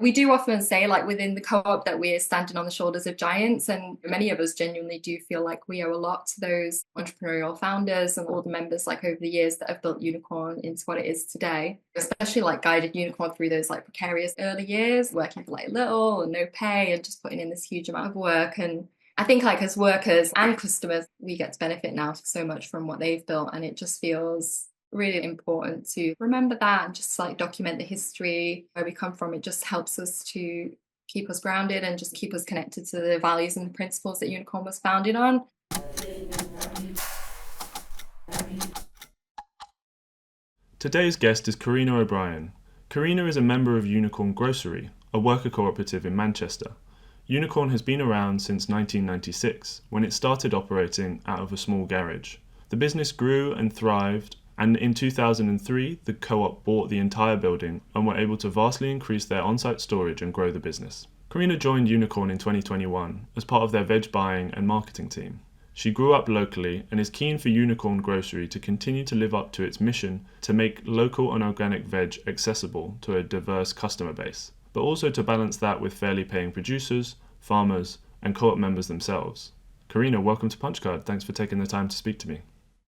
We do often say, like within the co-op, that we're standing on the shoulders of giants, and many of us genuinely do feel like we owe a lot to those entrepreneurial founders and all the members, like over the years, that have built Unicorn into what it is today. Especially like guided Unicorn through those like precarious early years, working for like little and no pay, and just putting in this huge amount of work. And I think like as workers and customers, we get to benefit now so much from what they've built, and it just feels really important to remember that and just like document the history where we come from. It just helps us to keep us grounded and just keep us connected to the values and the principles that Unicorn was founded on. Today's guest is Corrina O'Brien. Corrina is a member of Unicorn Grocery, a worker cooperative in Manchester. Unicorn has been around since 1996, when it started operating out of a small garage. The business grew and thrived, and in 2003, the co-op bought the entire building and were able to vastly increase their on-site storage and grow the business. Corrina joined Unicorn in 2021 as part of their veg buying and marketing team. She grew up locally and is keen for Unicorn Grocery to continue to live up to its mission to make local and organic veg accessible to a diverse customer base, but also to balance that with fairly paying producers, farmers, and co-op members themselves. Corrina, welcome to Punchcard. Thanks for taking the time to speak to me.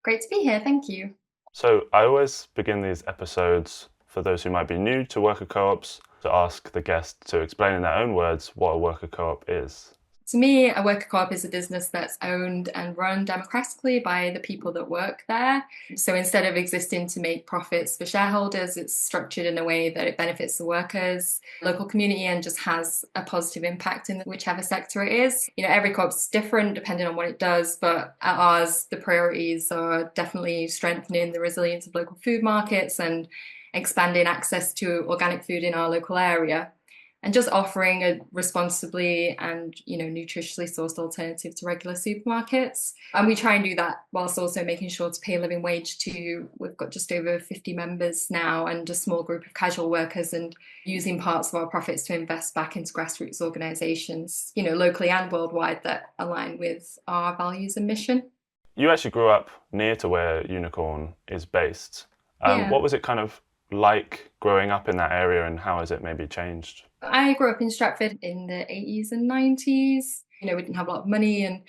Great to be here, thank you. So I always begin these episodes, for those who might be new to worker co-ops, to ask the guest to explain in their own words what a worker co-op is. To me, a worker co-op is a business that's owned and run democratically by the people that work there. So instead of existing to make profits for shareholders, it's structured in a way that it benefits the workers, local community, and just has a positive impact in whichever sector it is. You know, every co-op's different depending on what it does, but at ours, the priorities are definitely strengthening the resilience of local food markets and expanding access to organic food in our local area, and just offering a responsibly and nutritionally sourced alternative to regular supermarkets. And we try and do that whilst also making sure to pay a living wage to, we've got just over 50 members now and a small group of casual workers, and using parts of our profits to invest back into grassroots organisations, locally and worldwide, that align with our values and mission. You actually grew up near to where Unicorn is based. Yeah. What was it kind of like growing up in that area, and how has it maybe changed? I grew up in Stratford in the 80s and 90s. We didn't have a lot of money, and it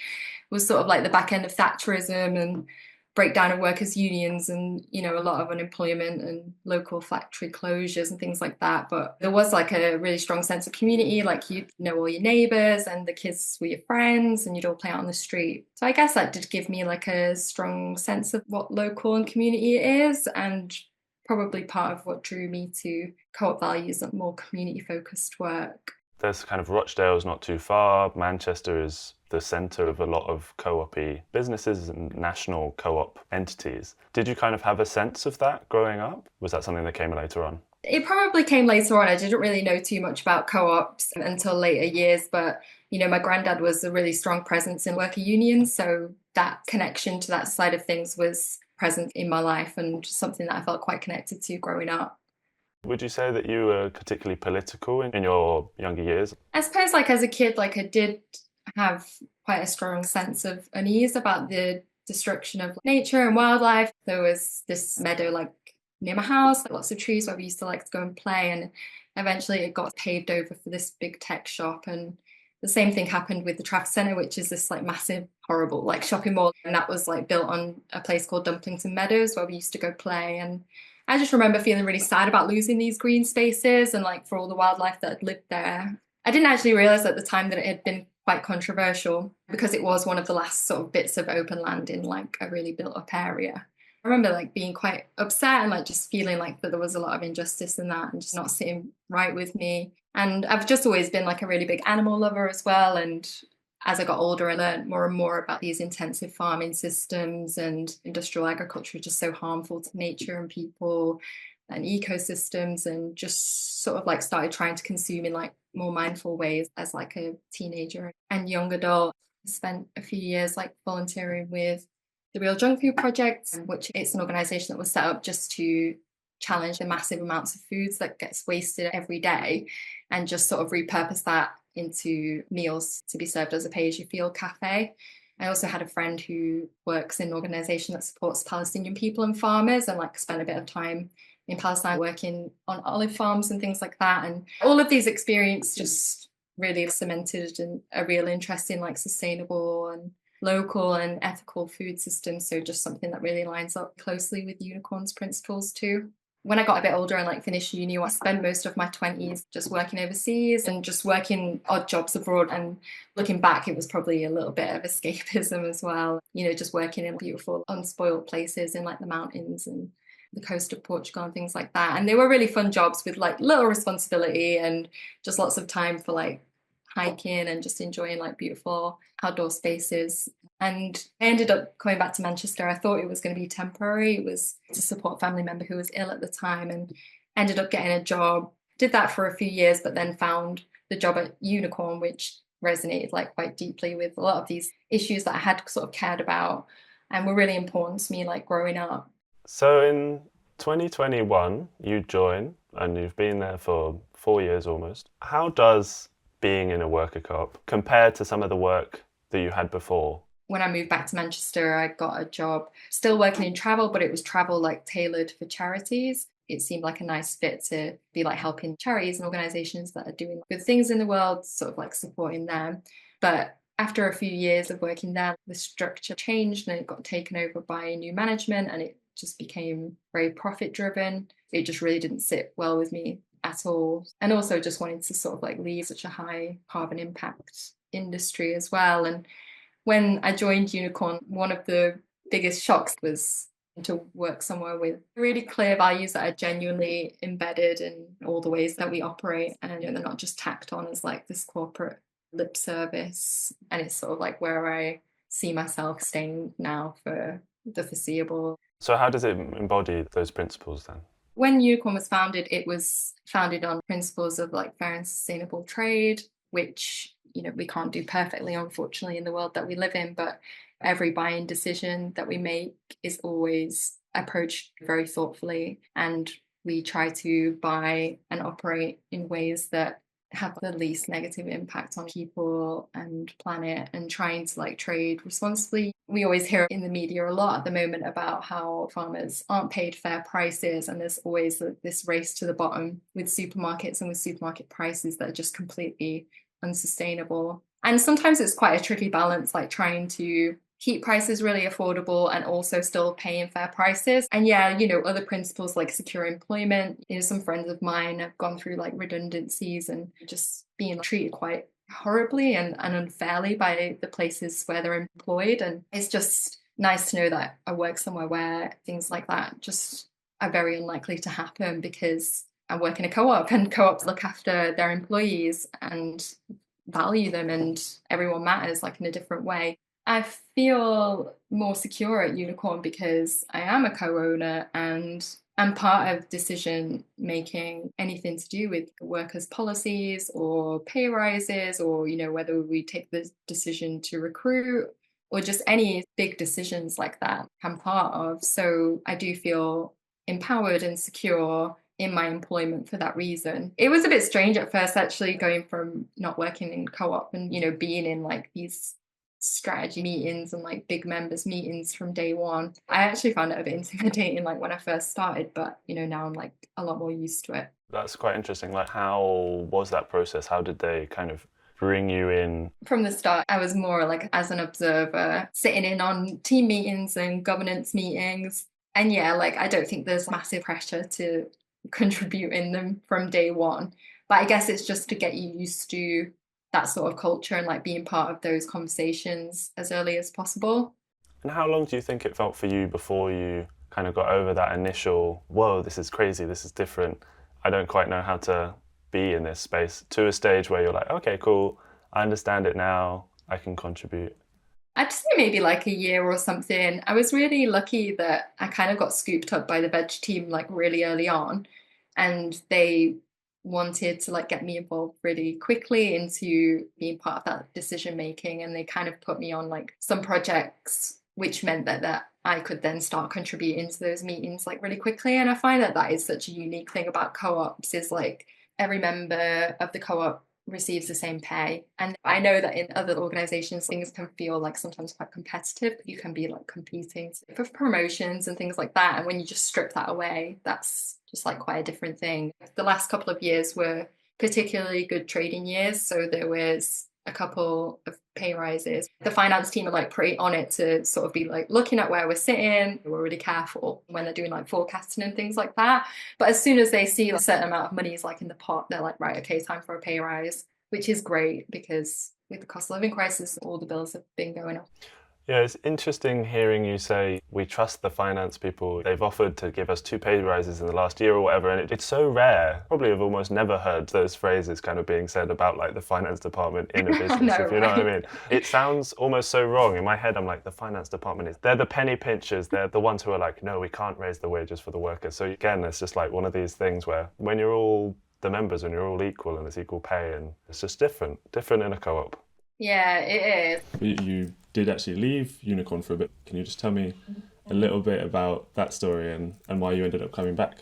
was sort of like the back end of Thatcherism and breakdown of workers' unions, and a lot of unemployment and local factory closures and things like that. But there was like a really strong sense of community, like you know all your neighbours and the kids were your friends and you'd all play out on the street. So I guess that did give me like a strong sense of what local and community is, and probably part of what drew me to co-op values and more community-focused work. There's kind of Rochdale's not too far. Manchester is the centre of a lot of co-op-y businesses and national co-op entities. Did you kind of have a sense of that growing up? Was that something that came later on? It probably came later on. I didn't really know too much about co-ops until later years, but my granddad was a really strong presence in worker unions, so that connection to that side of things was present in my life and something that I felt quite connected to growing up. Would you say that you were particularly political in your younger years? I suppose like as a kid, like I did have quite a strong sense of unease about the destruction of nature and wildlife. There was this meadow like near my house, like lots of trees where we used to like to go and play, and eventually it got paved over for this big tech shop. And the same thing happened with the Trafford Centre, which is this like massive, horrible like shopping mall. And that was like built on a place called Dumplington Meadows where we used to go play. And I just remember feeling really sad about losing these green spaces and like for all the wildlife that had lived there. I didn't actually realise at the time that it had been quite controversial because it was one of the last sort of bits of open land in like a really built up area. I remember like being quite upset and like just feeling like that there was a lot of injustice in that and just not sitting right with me. And I've just always been like a really big animal lover as well. And as I got older, I learned more and more about these intensive farming systems, and industrial agriculture is just so harmful to nature and people and ecosystems, and just sort of like started trying to consume in like more mindful ways as like a teenager and young adult. I spent a few years like volunteering with the Real Junk Food Project, which it's an organisation that was set up just to challenge the massive amounts of foods that gets wasted every day and just sort of repurpose that into meals to be served as a pay-as-you-feel cafe. I also had a friend who works in an organisation that supports Palestinian people and farmers, and like spent a bit of time in Palestine working on olive farms and things like that. And all of these experiences just really cemented a real interest in like sustainable and local and ethical food systems. So just something that really lines up closely with Unicorn's principles too. When I got a bit older and like finished uni, I spent most of my 20s just working overseas and just working odd jobs abroad. And looking back, it was probably a little bit of escapism as well. You know, just working in beautiful, unspoiled places in like the mountains and the coast of Portugal and things like that. And they were really fun jobs with like little responsibility and just lots of time for like hiking and just enjoying like beautiful outdoor spaces. And I ended up coming back to Manchester. I thought it was going to be temporary. It was to support a family member who was ill at the time, and ended up getting a job. Did that for a few years, but then found the job at Unicorn, which resonated like quite deeply with a lot of these issues that I had sort of cared about and were really important to me like growing up. So in 2021, you join and you've been there for 4 years almost. How does being in a worker co-op compare to some of the work that you had before? When I moved back to Manchester, I got a job still working in travel, but it was travel like tailored for charities. It seemed like a nice fit to be like helping charities and organizations that are doing good things in the world, sort of like supporting them. But after a few years of working there, the structure changed and it got taken over by new management, and it just became very profit driven. It just really didn't sit well with me at all. And also just wanted to sort of like leave such a high carbon impact industry as well. And when I joined Unicorn, one of the biggest shocks was to work somewhere with really clear values that are genuinely embedded in all the ways that we operate. And they're not just tacked on as like this corporate lip service. And it's sort of like where I see myself staying now for the foreseeable. So how does it embody those principles then? When Unicorn was founded, it was founded on principles of like fair and sustainable trade, which, you know, we can't do perfectly, unfortunately, in the world that we live in, but every buying decision that we make is always approached very thoughtfully. And we try to buy and operate in ways that have the least negative impact on people and planet, and trying to like trade responsibly. We always hear in the media a lot at the moment about how farmers aren't paid fair prices, and there's always this race to the bottom with supermarkets and with supermarket prices that are just completely unsustainable. And sometimes it's quite a tricky balance, like trying to keep prices really affordable and also still paying fair prices. And yeah, you know, other principles like secure employment. You know, some friends of mine have gone through like redundancies and just being treated quite horribly and unfairly by the places where they're employed. And it's just nice to know that I work somewhere where things like that just are very unlikely to happen, because I work in a co-op and co-ops look after their employees and value them, and everyone matters like in a different way. I feel more secure at Unicorn because I am a co-owner and I'm part of decision making, anything to do with workers' policies or pay rises, or, you know, whether we take the decision to recruit or just any big decisions like that I'm part of. So I do feel empowered and secure in my employment for that reason. It was a bit strange at first, actually, going from not working in co-op and, you know, being in like these strategy meetings and like big members meetings from day one. I actually found it a bit intimidating like when I first started, but you know, now I'm like a lot more used to it. That's quite interesting. Like, how was that process? How did they kind of bring you in? From the start, I was more like as an observer, sitting in on team meetings and governance meetings. And yeah, like I don't think there's massive pressure to contribute in them from day one. But I guess it's just to get you used to that sort of culture and like being part of those conversations as early as possible. And how long do you think it felt for you before you kind of got over that initial, whoa, this is crazy, this is different, I don't quite know how to be in this space, to a stage where you're like, okay, cool, I understand it now, I can contribute? I'd say maybe like a year or something. I was really lucky that I kind of got scooped up by the veg team like really early on, and they wanted to like get me involved really quickly into being part of that decision making, and they kind of put me on like some projects, which meant that I could then start contributing to those meetings like really quickly. And I find that that is such a unique thing about co-ops, is like every member of the co-op receives the same pay. And I know that in other organizations, things can feel like sometimes quite competitive. You can be like competing for promotions and things like that. And when you just strip that away, that's just like quite a different thing. The last couple of years were particularly good trading years. So there was a couple of pay rises. The finance team are like pretty on it to sort of be like looking at where we're sitting. We're really careful when they're doing like forecasting and things like that. But as soon as they see a certain amount of money is like in the pot, they're like, right, okay, time for a pay rise, which is great because with the cost of living crisis, all the bills have been going up. Yeah, it's interesting hearing you say we trust the finance people. They've offered to give us 2 pay rises in the last year or whatever, and it's so rare. Probably have almost never heard those phrases kind of being said about like the finance department in a business, know, if you know right? what I mean. It sounds almost so wrong. In my head, I'm like, the finance department they're the penny pinchers. They're the ones who are like, no, we can't raise the wages for the workers. So again, it's just like one of these things where when you're all the members and you're all equal and there's equal pay, and it's just different in a co-op. Yeah, it is. You did actually leave Unicorn for a bit. Can you just tell me a little bit about that story and why you ended up coming back?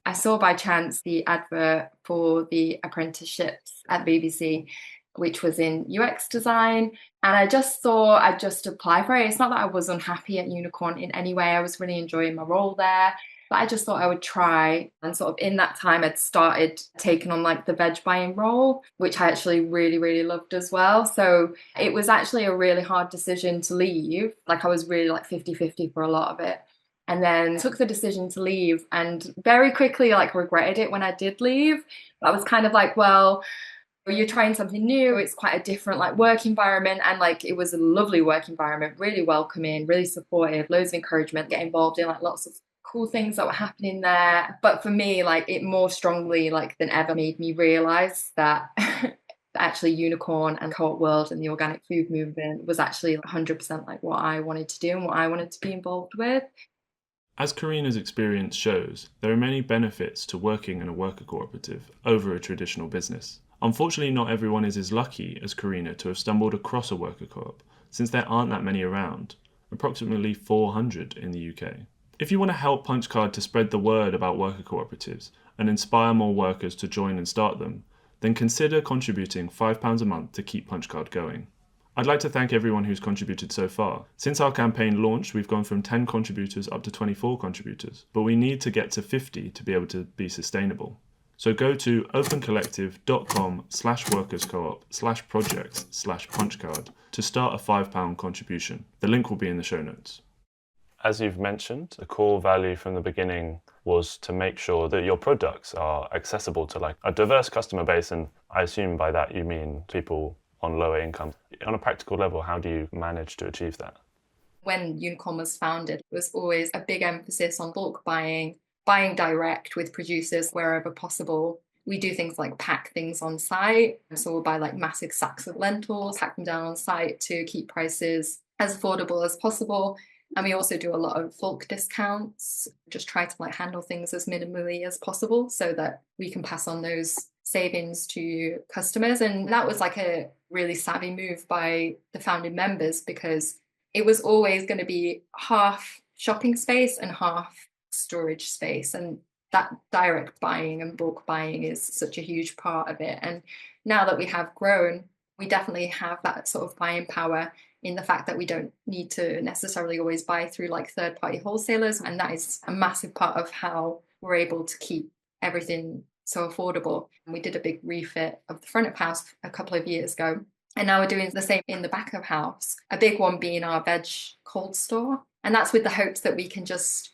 I saw by chance the advert for the apprenticeships at BBC, which was in UX design. And I just thought I'd just apply for it. It's not that I was unhappy at Unicorn in any way. I was really enjoying my role there. But I just thought I would try. And sort of in that time, I'd started taking on like the veg buying role, which I actually really, really loved as well. So it was actually a really hard decision to leave. Like I was really like 50-50 for a lot of it. And then took the decision to leave and very quickly like regretted it when I did leave. I was kind of like, well, you're trying something new. It's quite a different like work environment. And like it was a lovely work environment, really welcoming, really supportive, loads of encouragement, get involved in like lots of cool things that were happening there. But for me, like it more strongly like than ever made me realize that actually Unicorn and Co-op World and the organic food movement was actually 100% like what I wanted to do and what I wanted to be involved with. As Corrina's experience shows, there are many benefits to working in a worker cooperative over a traditional business. Unfortunately, not everyone is as lucky as Corrina to have stumbled across a worker co-op, since there aren't that many around, approximately 400 in the UK. If you want to help Punchcard to spread the word about worker cooperatives and inspire more workers to join and start them, then consider contributing £5 a month to keep Punchcard going. I'd like to thank everyone who's contributed so far. Since our campaign launched, we've gone from 10 contributors up to 24 contributors, but we need to get to 50 to be able to be sustainable. So go to opencollective.com/workerscoop/projects/punchcard to start a £5 contribution. The link will be in the show notes. As you've mentioned, the core value from the beginning was to make sure that your products are accessible to like a diverse customer base, and I assume by that you mean people on lower income. On a practical level, how do you manage to achieve that? When Unicorn was founded, it was always a big emphasis on bulk buying, buying direct with producers wherever possible. We do things like pack things on site. So we'll buy like massive sacks of lentils, pack them down on site to keep prices as affordable as possible. And we also do a lot of bulk discounts, just try to like handle things as minimally as possible so that we can pass on those savings to customers. And that was like a really savvy move by the founding members because it was always going to be half shopping space and half storage space. And that direct buying and bulk buying is such a huge part of it. And now that we have grown, we definitely have that sort of buying power in the fact that we don't need to necessarily always buy through like third-party wholesalers. And that is a massive part of how we're able to keep everything so affordable. And we did a big refit of the front of house a couple of years ago. And now we're doing the same in the back of house, a big one being our veg cold store. And that's with the hopes that we can just,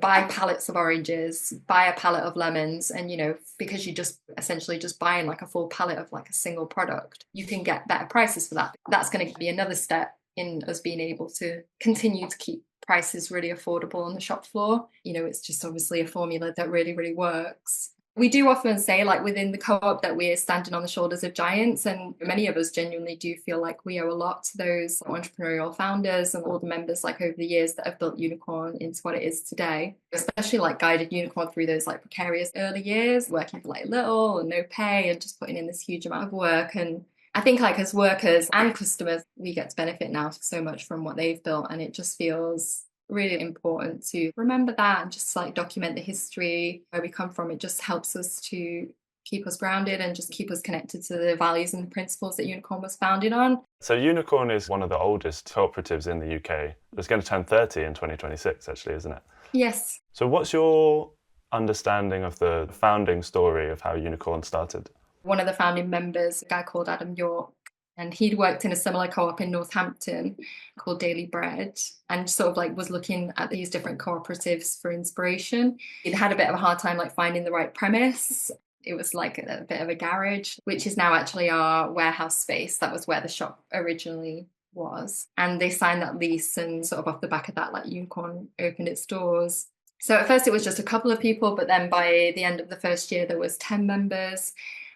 buy pallets of oranges, buy a pallet of lemons. And, because you just essentially just buying like a full pallet of like a single product, you can get better prices for that. That's going to be another step in us being able to continue to keep prices really affordable on the shop floor. It's just obviously a formula that really, really works. We do often say like within the co-op that we're standing on the shoulders of giants, and many of us genuinely do feel like we owe a lot to those entrepreneurial founders and all the members like over the years that have built Unicorn into what it is today, especially like guided Unicorn through those like precarious early years, working for like little and no pay and just putting in this huge amount of work. And I think like as workers and customers, we get to benefit now so much from what they've built, and it just feels really important to remember that and just like document the history where we come from. It just helps us to keep us grounded and just keep us connected to the values and the principles that Unicorn was founded on. So Unicorn is one of the oldest cooperatives in the UK. It's going to turn 30 in 2026, actually, isn't it? Yes. So what's your understanding of the founding story of how Unicorn started? One of the founding members, a guy called Adam York, and he'd worked in a similar co-op in Northampton called Daily Bread, and sort of like was looking at these different cooperatives for inspiration. He'd had a bit of a hard time like finding the right premise. It was like a bit of a garage, which is now actually our warehouse space. That was where the shop originally was. And they signed that lease, and sort of off the back of that, like Unicorn opened its doors. So at first it was just a couple of people, but then by the end of the first year, there was 10 members.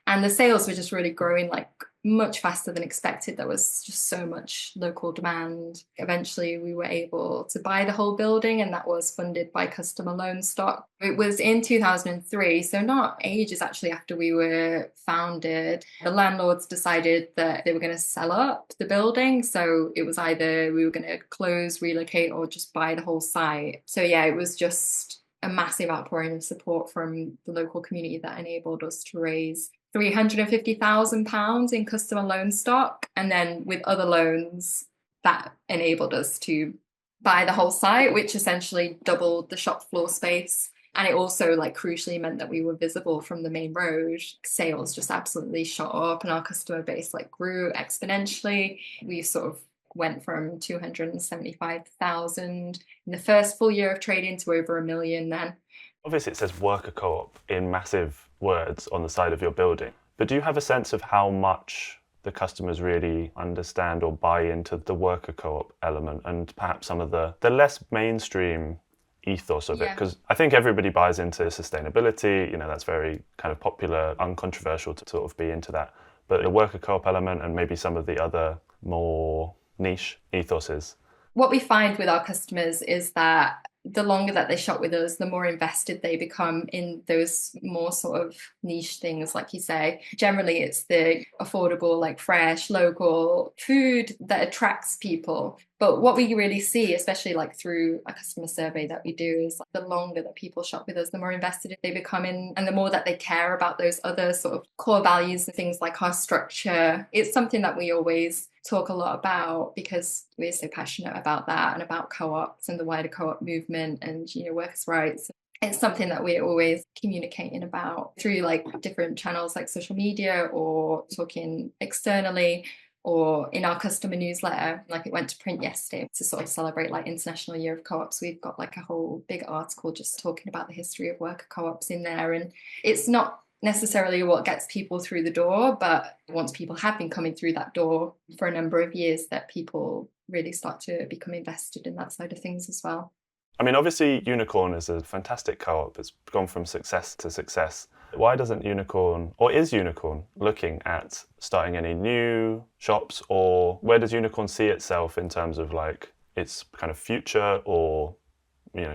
And the sales were just really growing like much faster than expected. There was just so much local demand. Eventually, we were able to buy the whole building, and that was funded by customer loan stock. It was in 2003, so not ages actually after we were founded. The landlords decided that they were going to sell up the building. So it was either we were going to close, relocate, or just buy the whole site. So yeah, it was just a massive outpouring of support from the local community that enabled us to raise £350,000 in customer loan stock. And then with other loans, that enabled us to buy the whole site, which essentially doubled the shop floor space. And it also like crucially meant that we were visible from the main road. Sales just absolutely shot up, and our customer base like grew exponentially. We sort of went from 275,000 in the first full year of trading to over 1 million then. Obviously, it says worker co-op in massive words on the side of your building. But do you have a sense of how much the customers really understand or buy into the worker co-op element and perhaps some of the less mainstream ethos of it? Because I think everybody buys into sustainability, that's very kind of popular, uncontroversial to sort of be into that. But the worker co-op element and maybe some of the other more niche ethoses. What we find with our customers is that the longer that they shop with us, the more invested they become in those more sort of niche things, like you say. Generally, it's the affordable, like fresh, local food that attracts people. But what we really see, especially like through a customer survey that we do, is like the longer that people shop with us, the more invested they become in, and the more that they care about those other sort of core values and things like our structure. It's something that we always talk a lot about because we're so passionate about that and about co-ops and the wider co-op movement and workers' rights. It's something that we're always communicating about through like different channels like social media or talking externally or in our customer newsletter. Like it went to print yesterday to sort of celebrate like International Year of Co-ops. We've got like a whole big article just talking about the history of worker co-ops in there, and it's not necessarily what gets people through the door, but once people have been coming through that door for a number of years, that people really start to become invested in that side of things as well. I mean, obviously Unicorn is a fantastic co-op. It's gone from success to success. Why doesn't Unicorn, or is Unicorn looking at starting any new shops, or where does Unicorn see itself in terms of like its kind of future or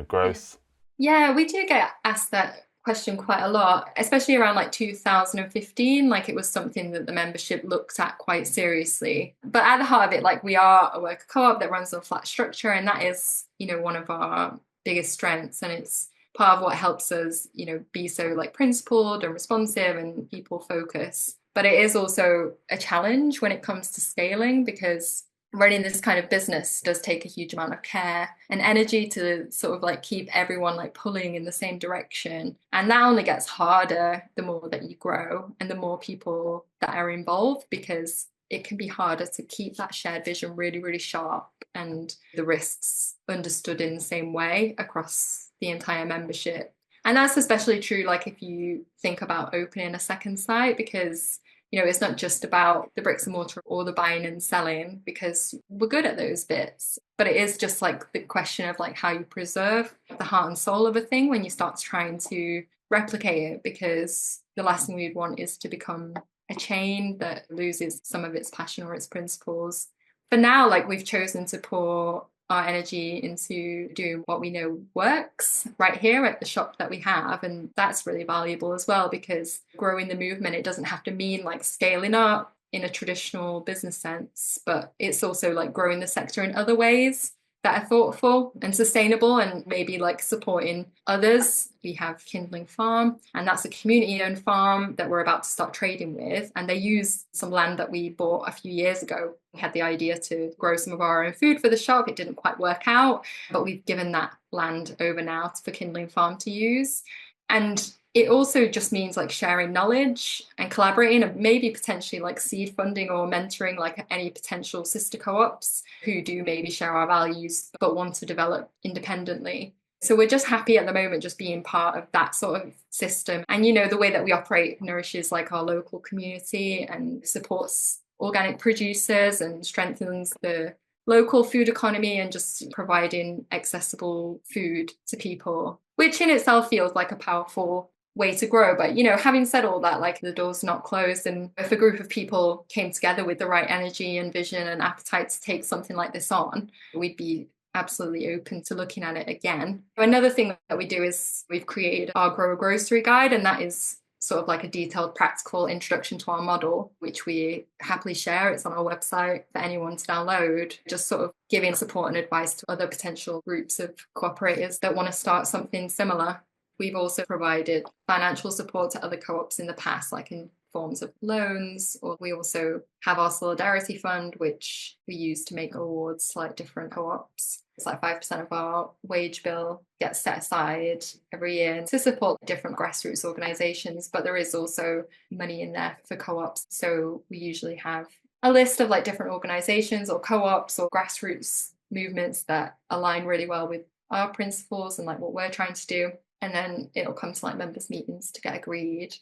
growth? Yeah, we do get asked that question quite a lot, especially around like 2015. Like it was something that the membership looked at quite seriously. But at the heart of it, like we are a worker co-op that runs on a flat structure, and that is one of our biggest strengths, and it's part of what helps us be so like principled and responsive and people focused. But it is also a challenge when it comes to scaling, because running this kind of business does take a huge amount of care and energy to sort of like keep everyone like pulling in the same direction. And that only gets harder the more that you grow and the more people that are involved, because it can be harder to keep that shared vision really, really sharp and the risks understood in the same way across the entire membership. And that's especially true like if you think about opening a second site, because it's not just about the bricks and mortar or the buying and selling, because we're good at those bits. But it is just like the question of like how you preserve the heart and soul of a thing when you start trying to replicate it, because the last thing we'd want is to become a chain that loses some of its passion or its principles. For now, like we've chosen to pour our energy into doing what we know works right here at the shop that we have. And that's really valuable as well, because growing the movement, it doesn't have to mean like scaling up in a traditional business sense, but it's also like growing the sector in other ways that are thoughtful and sustainable and maybe like supporting others. We have Kindling Farm, and that's a community-owned farm that we're about to start trading with. And they use some land that we bought a few years ago. We had the idea to grow some of our own food for the shop. It didn't quite work out, but we've given that land over now for Kindling Farm to use. And it also just means like sharing knowledge and collaborating, and maybe potentially like seed funding or mentoring like any potential sister co-ops who do maybe share our values but want to develop independently. So we're just happy at the moment just being part of that sort of system. And, you know, the way that we operate nourishes like our local community and supports organic producers and strengthens the local food economy and just providing accessible food to people, which in itself feels like a powerful way to grow. But, you know, having said all that, like the door's not closed. And if a group of people came together with the right energy and vision and appetite to take something like this on, we'd be absolutely open to looking at it again. Another thing that we do is we've created our Grow a Grocery Guide, and that is sort of like a detailed practical introduction to our model, which we happily share. It's on our website for anyone to download, just sort of giving support and advice to other potential groups of cooperators that want to start something similar. We've also provided financial support to other co-ops in the past, like in forms of loans, or we also have our Solidarity Fund, which we use to make awards to like different co-ops. It's like 5% of our wage bill gets set aside every year to support different grassroots organisations, but there is also money in there for co-ops. So we usually have a list of like different organisations or co-ops or grassroots movements that align really well with our principles and like what we're trying to do. And then it'll come to like members' meetings to get agreed.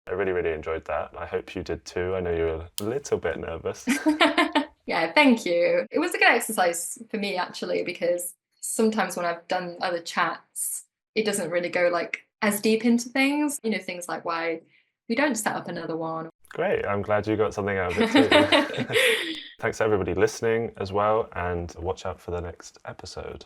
I really, really enjoyed that. I hope you did too. I know you were a little bit nervous. Yeah, thank you. It was a good exercise for me actually, because sometimes when I've done other chats, it doesn't really go like as deep into things, you know, things like why we don't set up another one. Great. I'm glad you got something out of it too. Thanks to everybody listening as well, and watch out for the next episode.